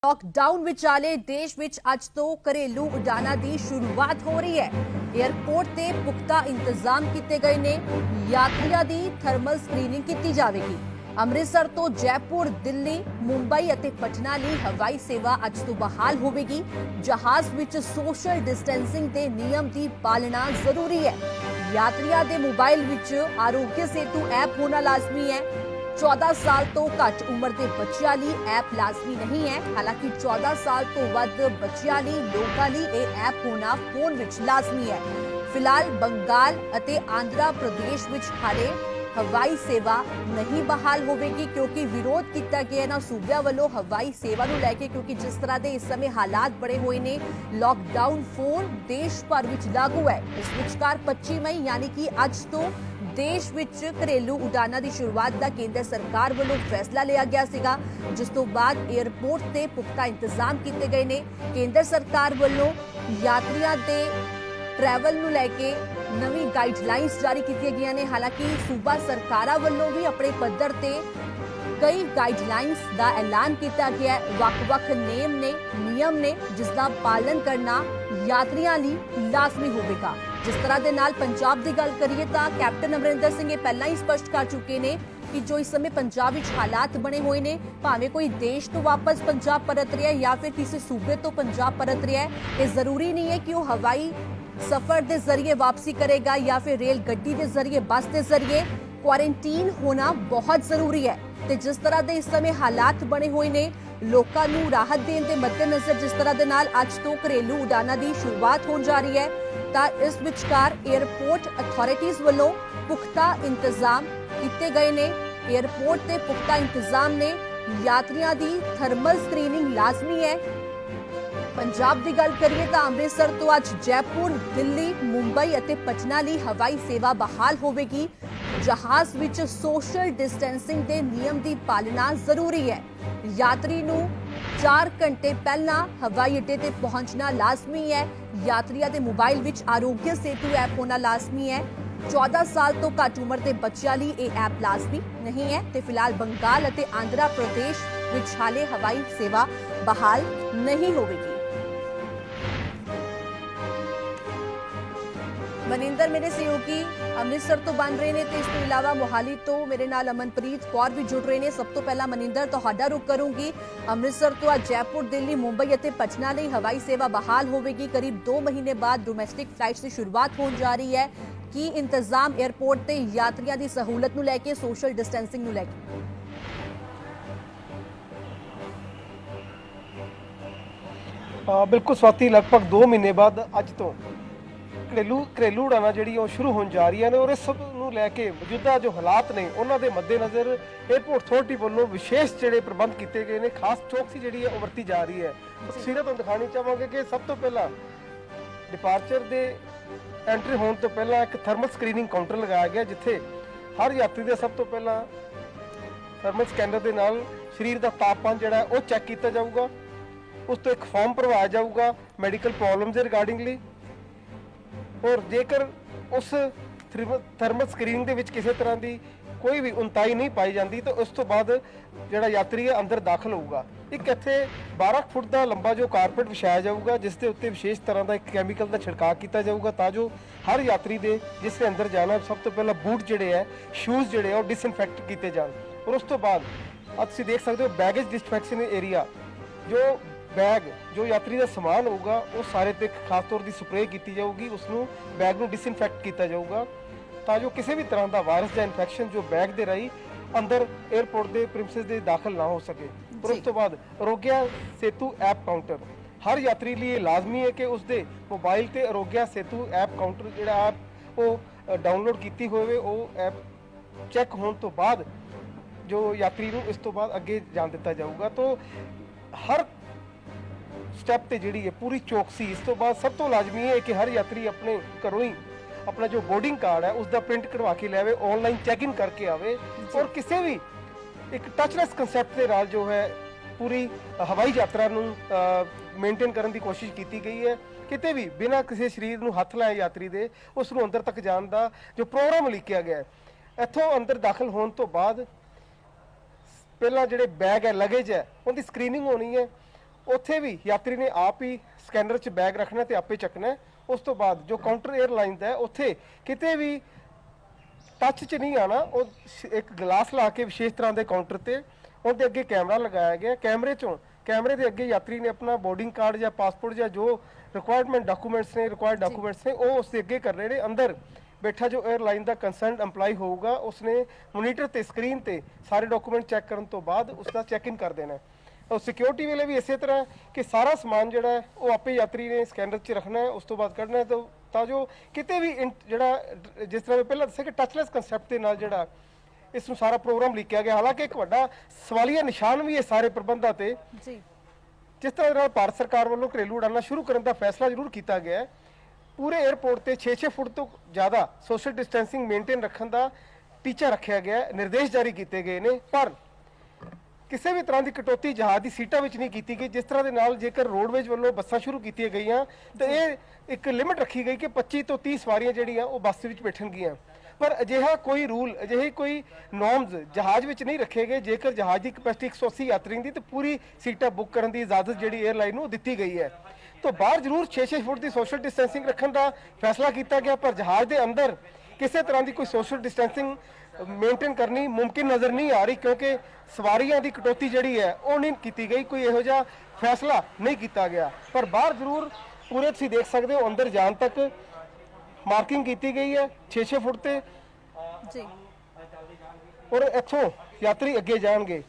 Lockdown विचाले देश विच अज तो घरेलू उड़ाना की शुरुआत हो रही है। एयरपोर्ट ते पुख्ता इंतजाम किए गए ने। यात्रियों की थर्मल स्क्रीनिंग की जाएगी। अमृतसर तो जयपुर, दिल्ली, मुंबई और पटना ਲਈ हवाई सेवा अज तो बहाल होगी। जहाज विच सोशल डिस्टेंसिंग के नियम की पालना जरूरी है। यात्रियों के मोबाइल विच आरोग्य सेतु ऐप होना लाजमी है। 14 साल तो घट उम्र के बच्चों लिए ऐप लाजमी नहीं है। हालांकि 14 साल तो वध बच्चों लिए लोगों लिए यह ऐप होना फोन विच लाजमी है। फिलहाल बंगाल और आंध्र प्रदेश विच हाले हवाई सेवा नहीं बहाल होगी, क्योंकि विरोध किया गया ना सूबिया वालों हवाई सेवा को लैके, क्योंकि जिस तरह के इस समय हालात बने हुए ने। लॉकडाउन 4 देश भर विच लागू है। इस विचकार 25 मई यानी कि अज तो देश विच घरेलू उड़ाना की शुरुआत का केंद्र सरकार वालों फैसला लिया गया सीगा, जिस तो बाद एयरपोर्ट से पुख्ता इंतजाम किए गए ने। केंद्र सरकार वालों यात्रियों के ट्रैवल नूं लैके नवी गाइडलाइंस जारी की गई ने। हालांकि सूबा सरकारां वालों भी अपने पद्धर ते कई गाइडलाइंस का ऐलान किया गया है। वख-वख नियम ने जिसका पालन करना यात्रियों लिए लाजमी होगा। जिस तरह के नाल पंजाब की गल करिए तो कैप्टन अमरिंदर सिंह ये पहला ही स्पष्ट कर चुके हैं कि जो इस समय पंजाब विच हालात बने हुए ने, भावें कोई देश तो वापस पंजाब परत रहा है या फिर किसी सूबे तो पंजाब परत रहा है, ये जरूरी नहीं है कि वह हवाई सफर के जरिए वापसी करेगा या फिर रेल गड्डी के जरिए, बस के जरिए। क्वारंटीन होना बहुत जरूरी है। तो जिस तरह के इस समय हालात बने हुए ने, लोगों को राहत देने के मद्देनजर जिस तरह के नाल अज तो घरेलू उड़ाना की शुरुआत होने जा रही है, तो इस विचकार एयरपोर्ट अथॉरिटीज वालों पुख्ता इंतजाम किए गए ने। एयरपोर्ट के पुख्ता इंतजाम ने। यात्रियों की थर्मल स्क्रीनिंग लाजमी है। पंजाब की गल करिए तो अमृतसर तो अज जयपुर, दिल्ली, मुंबई और पटना लिए हवाई सेवा बहाल होगी। जहाज विच सोशल डिस्टेंसिंग के नियम की पालना जरूरी है। यात्री नूं 4 घंटे पहला हवाई अड्डे ते पहुंचना लाजमी है। यात्रियों के मोबाइल विच आरोग्य सेतु ऐप होना लाजमी है। 14 साल तो घट उम्र के बच्चों लिए यह ऐप लाजमी नहीं है। तो फिलहाल बंगाल और आंध्र प्रदेश विच हाले हवाई सेवा बहाल नहीं होगी। मनिंदर मेरे सहयोगी अमृतसर तो बन रहे हैं, तो इस अलावा मोहाली तो मेरे नाल अमनप्रीत कौर भी जुड़ रहे हैं। सब तो पहला मनिंदर तुहाडा रुख करूंगी। अमृतसर तो आज जयपुर, दिल्ली, मुंबई और पटना लिए हवाई सेवा बहाल होगी। करीब 2 महीने बाद डोमैसटिक फ्लाइट की शुरुआत होने जा रही है। कि इंतजाम एयरपोर्ट से यात्रियों की सहूलत नूं लैके, सोशल डिस्टेंसिंग नूं लैके? बिल्कुल स्वाति, लगभग 2 महीने बाद अज तो घरेलू उड़ाना जी शुरू होने जा रही है। और इस सब नूं लैके मौजूदा जो हालात ने उन्होंने मद्देनज़र एयरपोर्ट अथॉरिटी वालों विशेष जोड़े प्रबंध किए गए हैं। खास चौकसी जी है वरती जा रही है। तस्वीरें तो दिखानी चाहांगे कि सब तो पहला डिपार्चर के एंट्री होने तो पहला एक थर्मल स्क्रीनिंग काउंटर लगाया गया, जिथे हर यात्री का सब तो पहला थर्मल स्कैनर के नाल शरीर का तापमान जोड़ा है वो चैक किया जाऊगा। उस तो एक फॉर्म भरवाया जाऊगा मैडिकल प्रॉब्लम के रिगार्डिंगली। और जेकर उस थर्मल स्क्रीनिंग के किसी तरह की कोई भी उनताई नहीं पाई जाती तो उस तो बाद जोड़ा यात्री है अंदर दाखिल होगा। एक इत्थे 12 फुट का लंबा जो कारपेट विछाया जाऊगा, जिसके उत्ते विशेष तरह का एक कैमिकल का छिड़काव किया जाऊगा, ताजो हर यात्री दे जिसने अंदर जाना सब तो पहला बूट जोड़े है, शूज़ जोड़े है, डिसइनफैक्ट किए जान। और उस तो बाद अब तुम देख सकते हो बैगेज डिसइनफैक्शन एरिया, जो बैग जो यात्री का समान होगा वो सारे पे खास तौर की स्प्रे की जाऊगी। उसनों बैग में डिसइनफैक्ट किया जाऊगा, ताजो किसी भी तरह का वायरस या इन्फैक्शन जो बैग के राही अंदर एयरपोर्ट के प्रिमिसेस दे दाखिल ना हो सके। और उस तो बाद आरोग्य सेतु ऐप काउंटर हर यात्री लिए लाजमी है कि उसके मोबाइल से आरोग्य सेतु ऐप काउंटर जोड़ा ऐप वो डाउनलोड की होवे, वो ऐप चैक होने तो बाद जो यात्री को इस तो बाद अगे जान दिता जाऊगा। तो हर स्टैप ते जिहड़ी है पूरी चौकसी। इस तो बाद सब तो लाजमी है कि हर यात्री अपने घरों ही अपना जो बोर्डिंग कार्ड है उसका प्रिंट कढ़वा के लियावे, ऑनलाइन चैक इन करके आवे। और किसी भी एक टचलेस कंसैप्ट के नाल जो है पूरी हवाई यात्रा मेनटेन करने की कोशिश की गई है। किते भी बिना किसी शरीर को हथ लाए यात्री दे उसनों अंदर तक जाने का जो प्रोग्राम लिखिया गया है। इत्थों अंदर दाखिल होने तो बाद पहला जोड़े बैग है, लगेज है, उनकी स्क्रीनिंग होनी है। ਉੱਥੇ ਵੀ ਯਾਤਰੀ ਨੇ ਆਪ ਹੀ ਸਕੈਨਰ 'ਚ ਬੈਗ ਰੱਖਣਾ ਤੇ ਆਪੇ ਚੱਕਣਾ ਹੈ। ਉਸ ਤੋਂ ਬਾਅਦ ਜੋ ਕਾਊਂਟਰ 에ਅਰਲਾਈਨ ਦਾ ਹੈ ਉੱਥੇ ਕਿਤੇ ਵੀ ਟੱਚ 'ਚ ਨਹੀਂ ਆਣਾ। ਉਹ ਇੱਕ ਗਲਾਸ ਲਾ ਕੇ ਵਿਸ਼ੇਸ਼ ਤਰ੍ਹਾਂ ਦੇ ਕਾਊਂਟਰ ਤੇ ਉਹਦੇ ਅੱਗੇ ਕੈਮਰਾ ਲਗਾਇਆ ਗਿਆ। ਕੈਮਰੇ ਦੇ ਅੱਗੇ ਯਾਤਰੀ ਨੇ ਆਪਣਾ ਬੋਰਡਿੰਗ ਕਾਰਡ ਜਾਂ ਪਾਸਪੋਰਟ ਜਾਂ ਜੋ ਰਿਕੁਆਇਰਡ ਡਾਕੂਮੈਂਟਸ ਨੇ ਉਹ ਉਸ ਦੇ ਅੱਗੇ ਕਰਨੇ ਨੇ। ਅੰਦਰ ਬੈਠਾ ਜੋ 에ਅਰਲਾਈਨ ਦਾ ਕੰਸਰਨਡ EMPLOYE ਹੋਊਗਾ ਉਸਨੇ ਮੋਨੀਟਰ ਤੇ ਸਕਰੀਨ ਤੇ ਸਾਰੇ ਡਾਕੂਮੈਂਟ ਚੈੱਕ ਕਰਨ ਤੋਂ ਬਾਅਦ ਉਸ ਦਾ ਚੈੱਕ ਇਨ ਕਰ ਦੇਣਾ। ਔਰ ਸਿਕਿਉਰਿਟੀ ਵੇਲੇ ਵੀ ਇਸੇ ਤਰ੍ਹਾਂ ਕਿ ਸਾਰਾ ਸਮਾਨ ਜਿਹੜਾ ਹੈ ਉਹ ਆਪੇ ਯਾਤਰੀ ਨੇ ਸਕੈਨਰ 'ਚ ਰੱਖਣਾ ਹੈ, ਉਸ ਤੋਂ ਬਾਅਦ ਕੱਢਣਾ ਹੈ ਤਾਂ ਜੋ ਕਿਤੇ ਵੀ ਜਿਹੜਾ ਜਿਸ ਤਰ੍ਹਾਂ ਮੈਂ ਪਹਿਲਾਂ ਦੱਸਿਆ ਕਿ ਟੱਚਲੈਸ ਕਨਸੈਪਟ ਦੇ ਨਾਲ ਜਿਹੜਾ ਇਸ ਨੂੰ ਸਾਰਾ ਪ੍ਰੋਗਰਾਮ ਲਿਖਿਆ ਗਿਆ। ਹਾਲਾਂਕਿ ਇੱਕ ਵੱਡਾ ਸਵਾਲੀਆ ਨਿਸ਼ਾਨ ਵੀ ਇਹ ਸਾਰੇ ਪ੍ਰਬੰਧਾਂ ਤੇ ਜੀ ਜਿਸ ਤਰ੍ਹਾਂ ਦੇ ਨਾਲ ਭਾਰਤ ਸਰਕਾਰ ਵੱਲੋਂ ਘਰੇਲੂ ਉਡਾਨਾਂ ਸ਼ੁਰੂ ਕਰਨ ਦਾ ਫੈਸਲਾ ਜ਼ਰੂਰ ਕੀਤਾ ਗਿਆ ਹੈ। ਪੂਰੇ 에ਅਰਪੋਰਟ ਤੇ 6-6 ਫੁੱਟ ਤੋਂ ਜ਼ਿਆਦਾ ਸੋਸ਼ਲ ਡਿਸਟੈਂਸਿੰਗ ਮੇਨਟੇਨ ਰੱਖਣ ਦਾ ਟੀਚਾ ਰੱਖਿਆ ਗਿਆ ਹੈ, ਨਿਰਦੇਸ਼ ਜਾਰੀ ਕੀਤੇ ਗਏ ਨੇ। ਪਰ ਕਿਸੇ ਵੀ ਤਰ੍ਹਾਂ ਦੀ ਕਟੌਤੀ ਜਹਾਜ਼ ਦੀ ਸੀਟਾਂ ਵਿੱਚ ਨਹੀਂ ਕੀਤੀ ਗਈ। ਜਿਸ ਤਰ੍ਹਾਂ ਦੇ ਨਾਲ ਜੇਕਰ ਰੋਡਵੇਜ਼ ਵੱਲੋਂ ਬੱਸਾਂ ਸ਼ੁਰੂ ਕੀਤੀਆਂ ਗਈਆਂ ਤਾਂ ਇਹ ਇੱਕ ਲਿਮਿਟ ਰੱਖੀ ਗਈ ਕਿ 25 ਤੋਂ 30 ਸਵਾਰੀਆਂ ਜਿਹੜੀਆਂ ਉਹ ਬੱਸ ਵਿੱਚ ਬੈਠਣਗੀਆਂ। ਪਰ ਅਜਿਹਾ ਕੋਈ ਰੂਲ ਅਜਿਹੇ ਕੋਈ ਨੋਰਮਸ ਜਹਾਜ਼ ਵਿੱਚ ਨਹੀਂ ਰੱਖੇ ਗਏ। ਜੇਕਰ ਜਹਾਜ਼ ਦੀ ਕਪੈਸਿਟੀ 180 ਯਾਤਰੀਆਂ ਦੀ ਤਾਂ ਪੂਰੀ ਸੀਟਾਂ ਬੁੱਕ ਕਰਨ ਦੀ ਇਜਾਜ਼ਤ ਜਿਹੜੀ 에ਅਰਲਾਈਨ ਨੂੰ ਦਿੱਤੀ ਗਈ ਹੈ। ਤਾਂ ਬਾਹਰ ਜ਼ਰੂਰ 6-6 ਫੁੱਟ ਦੀ ਸੋਸ਼ਲ ਡਿਸਟੈਂਸਿੰਗ ਰੱਖਣ ਦਾ ਫੈਸਲਾ ਕੀਤਾ ਗਿਆ, ਪਰ ਜਹਾਜ਼ ਦੇ ਅੰਦਰ ਕਿਸੇ ਤਰ੍ਹਾਂ ਦੀ ਕੋਈ ਸੋਸ਼ਲ ਡਿਸਟੈਂਸਿੰਗ ਮੇਨਟੇਨ ਕਰਨੀ ਮੁਮਕਿਨ ਨਜ਼ਰ ਨਹੀਂ ਆ ਰਹੀ, ਕਿਉਂਕਿ ਸਵਾਰੀਆਂ ਦੀ ਕਟੌਤੀ ਜਿਹੜੀ ਹੈ ਉਹ ਨਹੀਂ ਕੀਤੀ ਗਈ। ਕੋਈ ਇਹੋ ਜਿਹਾ ਫੈਸਲਾ ਨਹੀਂ ਕੀਤਾ ਗਿਆ। ਪਰ ਬਾਹਰ ਜ਼ਰੂਰ ਪੂਰੇ ਤੁਸੀਂ ਦੇਖ ਸਕਦੇ ਹੋ ਅੰਦਰ ਜਾਣ ਤੱਕ ਮਾਰਕਿੰਗ ਕੀਤੀ ਗਈ ਹੈ 6-6 ਫੁੱਟ ਤੇ ਜੀ। ਔਰ ਇੱਥੋਂ ਯਾਤਰੀ ਅੱਗੇ ਜਾਣਗੇ।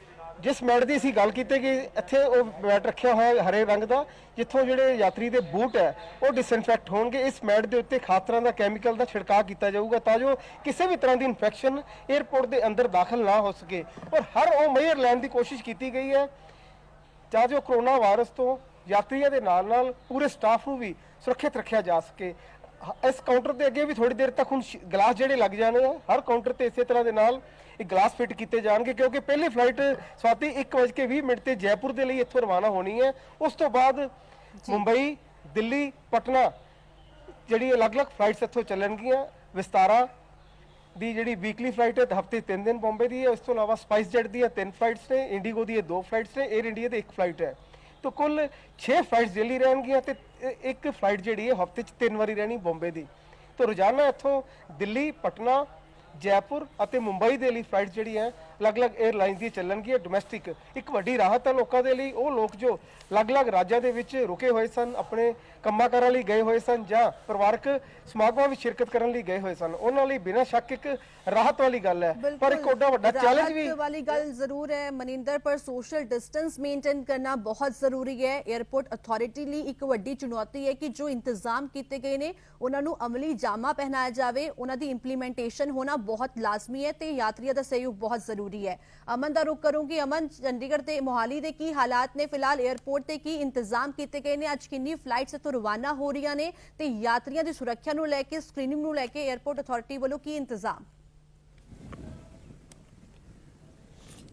ਜਿਸ ਮੈਟ ਦੀ ਅਸੀਂ ਗੱਲ ਕੀਤੀ ਕਿ ਇੱਥੇ ਉਹ ਮੈਟ ਰੱਖਿਆ ਹੋਇਆ ਹਰੇ ਰੰਗ ਦਾ, ਜਿੱਥੋਂ ਜਿਹੜੇ ਯਾਤਰੀ ਦੇ ਬੂਟ ਹੈ ਉਹ ਡਿਸਇਨਫੈਕਟ ਹੋਣਗੇ। ਇਸ ਮੈਟ ਦੇ ਉੱਤੇ ਖਾਸ ਤਰ੍ਹਾਂ ਦਾ ਕੈਮੀਕਲ ਦਾ ਛਿੜਕਾਅ ਕੀਤਾ ਜਾਊਗਾ ਤਾਂ ਜੋ ਕਿਸੇ ਵੀ ਤਰ੍ਹਾਂ ਦੀ ਇਨਫੈਕਸ਼ਨ 에ਅਰਪੋਰਟ ਦੇ ਅੰਦਰ ਦਾਖਲ ਨਾ ਹੋ ਸਕੇ। ਔਰ ਹਰ ਉਹ ਮੇਜਰ ਲੈਣ ਦੀ ਕੋਸ਼ਿਸ਼ ਕੀਤੀ ਗਈ ਹੈ ਤਾਂ ਜੋ ਕਰੋਨਾ ਵਾਇਰਸ ਤੋਂ ਯਾਤਰੀਆਂ ਦੇ ਨਾਲ ਪੂਰੇ ਸਟਾਫ ਨੂੰ ਵੀ ਸੁਰੱਖਿਅਤ ਰੱਖਿਆ ਜਾ ਸਕੇ। ਇਸ ਕਾਊਂਟਰ ਦੇ ਅੱਗੇ ਵੀ ਥੋੜੀ ਦੇਰ ਤੱਕ ਹੁਣ ਗਲਾਸ ਜਿਹੜੇ ਲੱਗ ਜਾਣੇ ਆ, ਹਰ ਕਾਊਂਟਰ ਤੇ ਇਸੇ ਤਰ੍ਹਾਂ ਦੇ ਨਾਲ ਇਹ ਗਲਾਸ ਫਿੱਟ ਕੀਤੇ ਜਾਣਗੇ, ਕਿਉਂਕਿ ਪਹਿਲੀ ਫਲਾਈਟ ਸਵਾਤੀ 1:20 ਤੇ ਜੈਪੁਰ ਦੇ ਲਈ ਇੱਥੋਂ ਰਵਾਨਾ ਹੋਣੀ ਹੈ। ਉਸ ਤੋਂ ਬਾਅਦ ਮੁੰਬਈ, ਦਿੱਲੀ, ਪਟਨਾ ਜਿਹੜੀ ਅਲੱਗ-ਅਲੱਗ ਫਲਾਈਟਸ ਇੱਥੋਂ ਚੱਲਣਗੀਆਂ। ਵਿਸਤਾਰਾ ਦੀ ਜਿਹੜੀ ਵੀਕਲੀ ਫਲਾਈਟ ਹੈ ਹਫਤੇ 3 ਦਿਨ ਬੰਬੇ ਦੀ ਹੈ। ਇਸ ਤੋਂ ਇਲਾਵਾ ਸਪਾਈਸ ਜੈਟ ਦੀਆਂ 3 ਫਲਾਈਟਸ ਨੇ, ਇੰਡੀਗੋ ਦੀਆਂ 2 ਫਲਾਈਟਸ ਨੇ, 에ਅਰ ਇੰਡੀਆ ਦੀ 1 ਫਲਾਈਟ ਹੈ। तो कुल 6 फ्लाइट्स डेली रहनगियां ते एक फ्लाइट जिहड़ी है हफ्ते च 3 वारी रहनी बॉम्बे दी। तो रोजाना इत्थों दिल्ली, पटना, जयपुर ਅਤੇ ਮੁੰਬਈ ਦੇ ਲਈ ਫਲਾਈਟ ਜਿਹੜੀ ਹੈ ਅਲੱਗ-ਅਲੱਗ 에ਅਰਲਾਈਨਸ ਦੀ ਚੱਲਣਗੀਆਂ। ਡੋਮੈਸਟਿਕ ਇੱਕ ਵੱਡੀ ਰਾਹਤ ਹੈ ਲੋਕਾਂ ਦੇ ਲਈ। ਉਹ ਲੋਕ ਜੋ ਅਲੱਗ-ਅਲੱਗ ਰਾਜਾਂ ਦੇ ਵਿੱਚ ਰੁਕੇ ਹੋਏ ਸਨ, ਆਪਣੇ ਕੰਮਾਂ ਕਾਰਾਂ ਲਈ ਗਏ ਹੋਏ ਸਨ ਜਾਂ ਪਰਿਵਾਰਕ ਸਮਾਗਮਾਂ ਵਿੱਚ ਸ਼ਿਰਕਤ ਕਰਨ ਲਈ ਗਏ ਹੋਏ ਸਨ, ਉਹਨਾਂ ਲਈ ਬਿਨਾਂ ਸ਼ੱਕ ਇੱਕ ਰਾਹਤ ਵਾਲੀ ਗੱਲ ਹੈ। ਪਰ ਇੱਕ ਓਡਾ ਵੱਡਾ ਚੈਲੰਜ ਵੀ वाली गल जरूर है मनिंदर, पर सोशल डिस्टेंस मेंटेन करना बहुत जरूरी है। एयरपोर्ट अथॉरिटी ਲਈ ਇੱਕ ਵੱਡੀ ਚੁਣੌਤੀ ਹੈ ਕਿ ਜੋ ਇੰਤਜ਼ਾਮ ਕੀਤੇ ਗਏ ਨੇ ਉਹਨਾਂ ਨੂੰ ਅਮਲੀ ਜਾਮਾ ਪਹਿਨਾਇਆ ਜਾਵੇ, ਉਹਨਾਂ ਦੀ ਇੰਪਲੀਮੈਂਟੇਸ਼ਨ ਹੋਣਾ ਬਹੁਤ ਲਾਜ਼ਮੀ ਹੈ ਤੇ ਯਾਤਰੀਆਂ ਦਾ ਸਹਿਯੋਗ ਬਹੁਤ ਜ਼ਰੂਰੀ ਹੈ। ਅਮਨ ਦਾ ਰੁਖ ਕਰੂੰਗੀ। ਅਮਨ, ਚੰਡੀਗੜ੍ਹ ਤੇ ਮੋਹਾਲੀ ਦੇ ਕੀ ਹਾਲਾਤ ਨੇ ਫਿਲਹਾਲ? 에ਅਰਪੋਰਟ ਤੇ ਕੀ ਇੰਤਜ਼ਾਮ ਕੀਤੇ ਗਏ ਨੇ? ਅੱਜ ਕਿੰਨੀ ਫਲਾਈਟਸ ਇੱਥੋਂ ਰਵਾਨਾ ਹੋ ਰਹੀਆਂ ਨੇ ਤੇ ਯਾਤਰੀਆਂ ਦੀ ਸੁਰੱਖਿਆ ਨੂੰ ਲੈ ਕੇ, ਸਕਰੀਨਿੰਗ ਨੂੰ ਲੈ ਕੇ 에ਅਰਪੋਰਟ ਅਥਾਰਟੀ ਵੱਲੋਂ ਕੀ ਇੰਤਜ਼ਾਮ?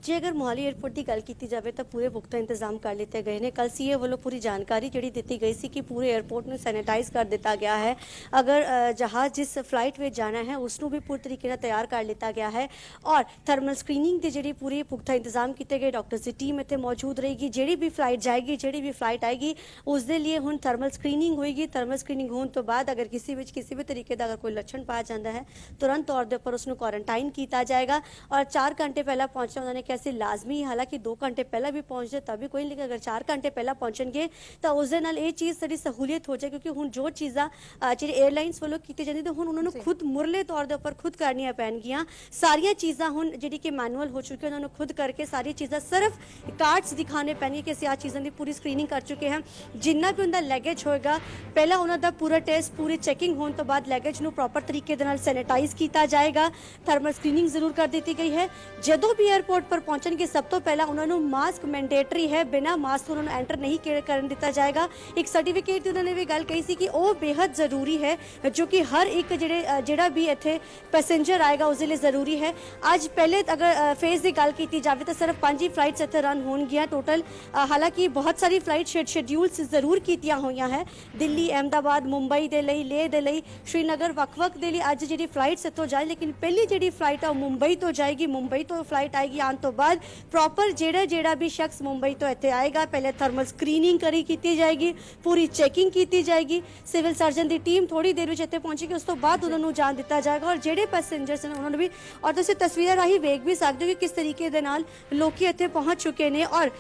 ਜੇ ਅਗਰ ਮੋਹਾਲੀ 에ਅਰਪੋਰਟ ਦੀ ਗੱਲ ਕੀਤੀ ਜਾਵੇ ਤਾਂ ਪੂਰੇ ਪੁਖਤਾ ਇੰਤਜ਼ਾਮ ਕਰ ਲਿੱਤੇ ਗਏ ਨੇ। ਕੱਲ ਸੀਏ ਵੱਲੋਂ ਪੂਰੀ ਜਾਣਕਾਰੀ ਜਿਹੜੀ ਦਿੱਤੀ ਗਈ ਸੀ ਕਿ ਪੂਰੇ 에ਅਰਪੋਰਟ ਨੂੰ ਸੈਨੀਟਾਈਜ਼ ਕਰ ਦਿੱਤਾ ਗਿਆ ਹੈ। ਅਗਰ ਜਹਾਜ਼ ਜਿਸ ਫਲਾਈਟ ਵਿੱਚ ਜਾਣਾ ਹੈ ਉਸ ਨੂੰ ਵੀ ਪੂਰੀ ਤਰੀਕੇ ਨਾਲ ਤਿਆਰ ਕਰ ਲਿੱਤਾ ਗਿਆ ਹੈ ਔਰ ਥਰਮਲ ਸਕਰੀਨਿੰਗ ਦੇ ਜਿਹੜੀ ਪੂਰੀ ਪੁਖਤਾ ਇੰਤਜ਼ਾਮ ਕੀਤੇ ਗਏ। ਡਾਕਟਰਸ ਦੀ ਟੀਮ ਇੱਥੇ ਮੌਜੂਦ ਰਹੇਗੀ। ਜਿਹੜੀ ਵੀ ਫਲਾਈਟ ਜਾਏਗੀ, ਜਿਹੜੀ ਵੀ ਫਲਾਈਟ ਆਏਗੀ, ਉਸ ਦੇ ਲਈ ਹੁਣ ਥਰਮਲ ਸਕਰੀਨਿੰਗ ਹੋਏਗੀ। ਥਰਮਲ ਸਕਰੀਨਿੰਗ ਹੋਣ ਤੋਂ ਬਾਅਦ ਅਗਰ ਕਿਸੇ ਵਿੱਚ ਕਿਸੇ ਵੀ ਤਰੀਕੇ ਦਾ ਅਗਰ ਕੋਈ ਲੱਛਣ ਪਾਇਆ ਜਾਂਦਾ ਹੈ ਤੁਰੰਤ ਤੌਰ ਦੇ ਉੱਪਰ ਉਸ ਨੂੰ ਕੁਆਰੰਟਾਈਨ ਕੀਤਾ ਜਾਏਗਾ ਔਰ 4 ਘੰਟੇ ਪਹਿਲਾਂ ਪਹੁੰਚਣਾ ਉਹਨਾਂ ਨੇ ਕਿਹਾ ਸੀ ਲਾਜ਼ਮੀ। ਹਾਲਾਂਕਿ 2 ਘੰਟੇ ਪਹਿਲਾਂ ਵੀ ਪਹੁੰਚਦੇ ਤਾਂ ਵੀ ਕੋਈ, ਲੇਕਿਨ ਅਗਰ 4 ਘੰਟੇ ਪਹਿਲਾਂ ਪਹੁੰਚਣਗੇ ਤਾਂ ਉਸ ਦੇ ਨਾਲ ਇਹ ਚੀਜ਼ ਸਾਡੀ ਸਹੂਲੀਅਤ ਹੋ ਜਾਏ, ਕਿਉਂਕਿ ਹੁਣ ਜੋ ਚੀਜ਼ਾਂ ਜਿਹੜੀ 에ਅਰਲਾਈਨਸ ਵੱਲੋਂ ਕੀਤੀ ਜਾਂਦੀ ਤਾਂ ਹੁਣ ਉਹਨਾਂ ਨੂੰ ਖੁਦ ਮੁਰਲੇ ਤੌਰ ਦੇ ਉੱਪਰ ਖੁਦ ਕਰਨੀਆਂ ਪੈਣਗੀਆਂ। ਸਾਰੀਆਂ ਚੀਜ਼ਾਂ ਹੁਣ ਜਿਹੜੀ ਕਿ ਮੈਨੂਅਲ ਹੋ ਚੁੱਕੀ, ਉਹਨਾਂ ਨੂੰ ਖੁਦ ਕਰਕੇ ਸਾਰੀ ਚੀਜ਼ਾਂ ਸਿਰਫ ਕਾਰਡਸ ਦਿਖਾਣੇ ਪੈਣਗੇ ਕਿ ਅਸੀਂ ਆਹ ਚੀਜ਼ਾਂ ਦੀ ਪੂਰੀ ਸਕਰੀਨਿੰਗ ਕਰ ਚੁੱਕੇ ਹਾਂ। ਜਿੰਨਾ ਵੀ ਉਹਦਾ ਲੈਗੇਜ ਹੋਏਗਾ ਪਹਿਲਾਂ ਉਹਨਾਂ ਦਾ ਪੂਰਾ ਟੈਸਟ, ਪੂਰੀ ਚੈਕਿੰਗ ਹੋਣ ਤੋਂ ਬਾਅਦ ਲੈਗੇਜ ਨੂੰ ਪ੍ਰੋਪਰ ਤਰੀਕੇ ਦੇ ਨਾਲ ਸੈਨੀਟਾਈਜ਼ ਕੀਤਾ ਜਾਏਗਾ। ਥਰਮਲ ਸਕਰੀਨਿੰਗ ਜ਼ਰੂਰ ਕਰ ਦਿੱਤੀ ਗਈ ਹੈ। ਜਦੋਂ ਵੀ 에ਅਰਪੋਰਟ ਪਰ ਪਹੁੰਚਣਗੇ ਸਭ ਤੋਂ ਪਹਿਲਾਂ ਉਹਨਾਂ ਨੂੰ ਮਾਸਕ ਮੈਂਡੇਟਰੀ ਹੈ, ਬਿਨਾਂ ਮਾਸਕ ਉਹਨਾਂ ਨੂੰ ਐਂਟਰ ਨਹੀਂ ਕਰਨ ਦਿੱਤਾ ਜਾਏਗਾ। ਇੱਕ ਸਰਟੀਫਿਕੇਟ ਦੀ ਉਹਨਾਂ ਨੇ ਵੀ ਗੱਲ ਕਹੀ ਸੀ ਕਿ ਉਹ ਬੇहद ਜ਼ਰੂਰੀ ਹੈ, ਜੋ ਕਿ ਹਰ ਇੱਕ ਜਿਹੜਾ ਵੀ ਇੱਥੇ ਪੈਸੇਂਜਰ ਆਏਗਾ ਉਸ ਦੇ ਲਈ ਜ਼ਰੂਰੀ ਹੈ। ਅੱਜ ਪਹਿਲੇ ਅਗਰ ਫੇਜ਼ ਦੀ ਗੱਲ ਕੀਤੀ ਜਾਵੇ ਤਾਂ ਸਿਰਫ 5 ਹੀ ਫਲਾਈਟਸ ਇੱਥੇ ਰਨ ਹੋਣਗੀਆਂ ਟੋਟਲ। ਹਾਲਾਂਕਿ ਬਹੁਤ ਸਾਰੀ ਫਲਾਈਟ ਸ਼ੈਡਿਊਲਸ ਜ਼ਰੂਰ ਕੀਤੀਆਂ ਹੋਈਆਂ ਹੈ, ਦਿੱਲੀ, ਅਹਿਮਦਾਬਾਦ, ਮੁੰਬਈ ਦੇ ਲਈ, ਲੇਹ ਦੇ ਲਈ, ਸ਼੍ਰੀਨਗਰ, ਵੱਖ-ਵੱਖ ਦੇ ਲਈ ਅੱਜ ਜਿਹੜੀ ਫਲਾਈਟਸ ਇੱਥੋਂ ਜਾਏ। ਲੇਕਿਨ ਪਹਿਲੀ ਜਿਹੜੀ ਫਲਾਈਟ ਆ ਉਹ ਮੁੰਬਈ ਤੋਂ ਜਾਏਗੀ। ਮੁੰਬਈ ਤੋਂ ਫਲਾਈਟ ਆਏਗੀ। ਆਉਣ ਤੋਂ ਤੋਂ ਬਾਅਦ ਪ੍ਰੋਪਰ ਜਿਹੜਾ ਵੀ ਸ਼ਖਸ ਮੁੰਬਈ ਤੋਂ ਇੱਥੇ ਆਏਗਾ ਪਹਿਲੇ ਥਰਮਲ ਸਕਰੀਨਿੰਗ ਕੀਤੀ ਜਾਏਗੀ, ਪੂਰੀ ਚੈਕਿੰਗ ਕੀਤੀ ਜਾਏਗੀ। ਸਿਵਲ ਸਰਜਨ ਦੀ ਟੀਮ ਥੋੜੀ ਦੇਰ ਵਿੱਚ ਇੱਥੇ ਪਹੁੰਚੇਗੀ, ਉਸ ਤੋਂ ਬਾਅਦ ਉਹਨਾਂ ਨੂੰ ਜਾਣ ਦਿੱਤਾ ਜਾਏਗਾ ਔਰ ਜਿਹੜੇ ਪੈਸੇਂਜਰਸ ਨੇ ਉਹਨਾਂ ਨੂੰ ਵੀ, ਔਰ ਤੁਸੀਂ ਤਸਵੀਰਾਂ ਰਾਹੀਂ ਵੇਖ ਵੀ ਸਕਦੇ ਹੋ ਕਿ ਕਿਸ ਤਰੀਕੇ ਦੇ ਨਾਲ ਲੋਕੀ ਇੱਥੇ ਪਹੁੰਚ ਚੁੱਕੇ ਨੇ ਔਰ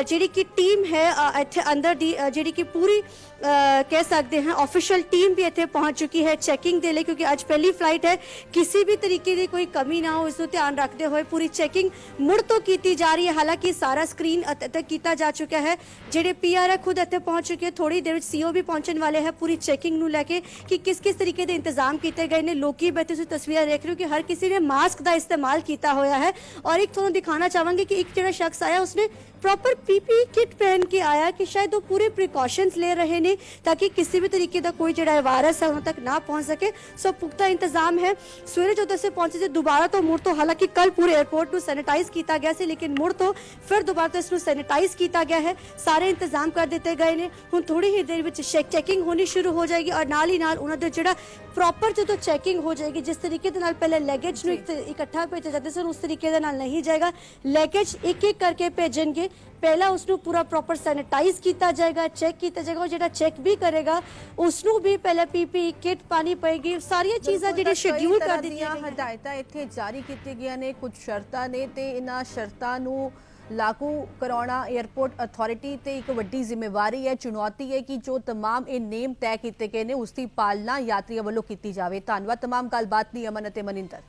ਜਿਹੜੀ ਕਿ ਟੀਮ ਹੈ ਇੱਥੇ ਅੰਦਰ ਦੀ ਜਿਹੜੀ ਕਿ ਪੂਰੀ ਕਹਿ ਸਕਦੇ ਹਾਂ ऑफिशियल टीम भी ਇੱਥੇ ਪਹੁੰਚ ਚੁੱਕੀ ਹੈ ਚੈਕਿੰਗ ਦੇ ਲਈ, ਕਿਉਂਕਿ ਅੱਜ ਪਹਿਲੀ ਫਲਾਈਟ ਹੈ, ਕਿਸੇ ਵੀ ਤਰੀਕੇ ਦੀ ਕੋਈ ਕਮੀ ਨਾ ਹੋ ਇਸ ਨੂੰ ਧਿਆਨ ਰੱਖਦੇ ਹੋਏ ਪੂਰੀ ਚੈਕਿੰਗ ਮੁੜ ਤੋਂ ਕੀਤੀ ਜਾ ਰਹੀ ਹੈ। ਹਾਲਾਂਕਿ ਸਾਰਾ ਸਕਰੀਨ ਤੱਕ ਕੀਤਾ ਜਾ ਚੁੱਕਾ ਹੈ, ਜਿਹੜੇ ਪੀਆਰ ਹੈ ਖੁਦ ਇੱਥੇ ਪਹੁੰਚ ਚੁੱਕੇ, ਥੋੜੀ ਦੇਰ ਵਿੱਚ ਸੀਓ ਵੀ ਪਹੁੰਚਣ ਵਾਲੇ ਹੈ ਪੂਰੀ ਚੈਕਿੰਗ ਨੂੰ ਲੈ ਕੇ ਕਿ ਕਿਸ ਤਰੀਕੇ ਦੇ ਇੰਤਜ਼ਾਮ ਕੀਤੇ ਗਏ ਨੇ। ਲੋਕੀ ਬੈਠੇ ਤੁਸੀਂ ਤਸਵੀਰਾਂ ਦੇਖ ਰਹੇ ਹੋ ਕਿ ਹਰ ਕਿਸੇ ਨੇ ਮਾਸਕ ਦਾ ਇਸਤੇਮਾਲ ਕੀਤਾ ਹੋਇਆ ਹੈ ਔਰ ਇੱਕ ਤੁਹਾਨੂੰ ਦਿਖਾਣਾ ਚਾਹਾਂਗੇ कि एक ਜਿਹੜਾ ਸ਼ਖਸ ਆਇਆ ਉਸਨੇ प्रॉपर पीपी किट पहन के आया कि शायद वो पूरे प्रिकॉशंस ले रहे ने ताकि किसी भी तरीके का कोई जो वायरस है उन तक ना पहुंच सके। सो पुख्ता इंतजाम है। सवेरे जो दसे पहुंचे थे दोबारा तो मुड़ तो हालांकि कल पूरे एयरपोर्ट को सैनिटाइज किया गया से, लेकिन मुड़ तो फिर दोबारा तो इसको सैनिटाइज किया गया है, सारे इंतजाम कर दिए गए ने। हुण थोड़ी ही देर में चैकिंग होनी शुरू हो जाएगी और नाल ही नाल उन्होंने जो प्रॉपर जो चैकिंग हो जाएगी, जिस तरीके के नाल पहले लैगेज इकट्ठा भेजे जाते सन उस तरीके के नाल नहीं जाएगा। लैगेज एक एक करके भेजेंगे, पहला उसनु पूरा प्रॉपर सैनिटाइज किया जाएगा, चेक किया जाएगा और जो चेक भी करेगा उसनु भी पहले पीपी किट पानी पएगी, सारी चीज़ां जिहड़ी शेड्यूल कर दित्तियां हदायतां इत्थे जारी कीतीਆਂ गईਆਂ ਨੇ। कुछ शर्तां ने ते इन्हां शर्तां ਨੂੰ लागू कराना एयरपोर्ट अथॉरिटी ते एक वड्डी जिम्मेवारी है, चुनौती है कि जो तमाम ये नेम तय किए गए ने उसकी पालना यात्रियों वालों की जाए। धन्यवाद तमाम गलबात नहीं अमन ते मनिंदर।